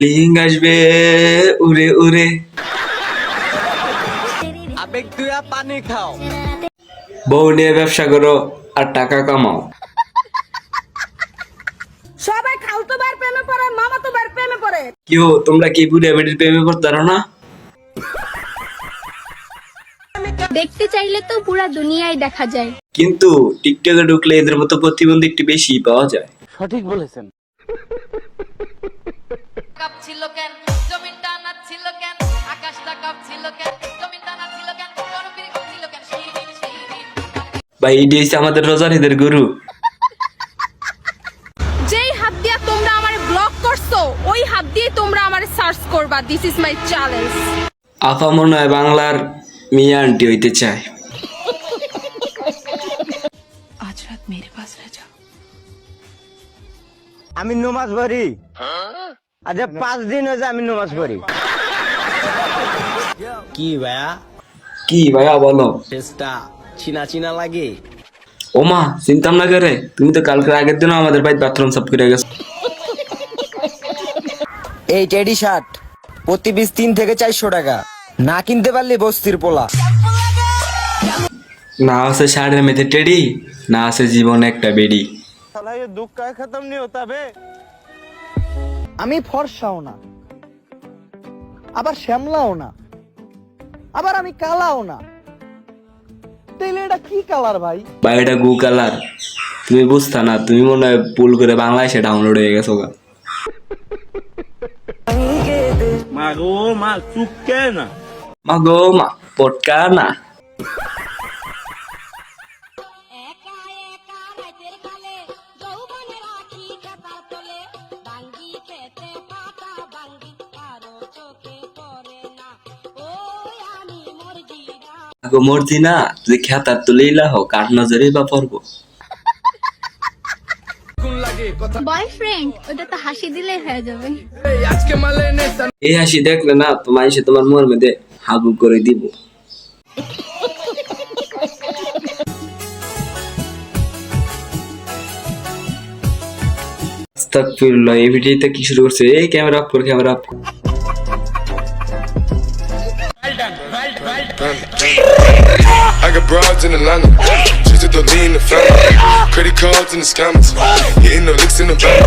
Link আসবে উড়ে উড়ে, আবেগ দুয়া পানি খাও। বউ নিয়ে ব্যবসা করো আর টাকা কামাও। সবাই খালতো ভাইয়ের প্রেমে পড়ে, মামাতো ভাইয়ের প্রেমে পড়ে। কেউ তোমরা কি বুড়িয়া বেটির প্রেমে পড়তে পারো না? দেখতে চাইলে তো পুরা দুনিয়ায় দেখা যায়, কিন্তু টিকটকে ঢুকলে এদের মতো প্রতিবন্ধী একটু বেশি পাওয়া যায়। সঠিক বলেছেন। কাপ ছিল কেন, জমিনটা না ছিল কেন, আকাশটা কাপ ছিল কেন, জমিনটা না ছিল কেন, গরুপির কাপ ছিল কেন, সেই দিন সেই দিন। ভাই এটি হচ্ছে আমাদের রোজার ঈদের গুরু। যেই হাত দিয়া তোমরা আমারে ব্লক করছো, ওই হাত দিয়ে তোমরা আমারে সার্চ করবা। This is my challenge. আফা মনে হয় বাংলার মিয়া আন্টি হইতে চায়। আজ রাত মেরে পাস রহ যাও। আমি নমাজ পড়ি, আজ 5 দিন হয়েছে আমি নমাজ পড়ি। কি ভাইয়া, কি ভাইয়া বলো? টেস্টটা চিনা চিনা লাগে। ওমা চিন্তাম না করে, তুমি তো কালকের আগের দিনও আমাদের বাড়িতে বাথরুম সাফ করে গেছো। এই টেডি শার্ট প্রতি পিস 3 থেকে 400 টাকা, না কিনতে পারলে বস্তির পোলা। না আছে শাড়ির মেথে টেডি, না আছে জীবনে একটা বেডি। সালা ये दुख का खत्म नहीं होता बे। আমি ফর্সাও না, আবার শ্যামলাও না, আবার আমি কালাও না। তাইলে এটা কি কালার ভাই? বা এটা গু কালার, তুমি বুঝতা না, তুমি মনে হয় ভুল করে বাংলাদেশে ডাউনলোড হয়ে গেছো গা। মা গো মা পটকা না। একা একা রাতের কালে যৌবনে রাখি খাতার তলে, বাঙ্গি খেতে পাতা বাঙ্গি কারো চোখে পড়ে না, ওই আমি মরজি না। আগো মর্জি না, তুই খেতার তুলেই লাহ, কার নজরে বা পড়বো। বয়ফ্রেন্ড ওটা তো হাসি দিলেই হয়ে যাবে। এই হাসি দেখলে না তোমার এসে তোমার মোর মধ্যে হাগু করে দিব। আস্তাগফিরুল্লাহ, এই ভিডিওতে কি শুরু করছে? এই ক্যামেরা অফ কর, ক্যামেরা অফ কর। I got broads in Atlanta, just to lean the family. Credit cards in the scammers, hitting the licks in the bank.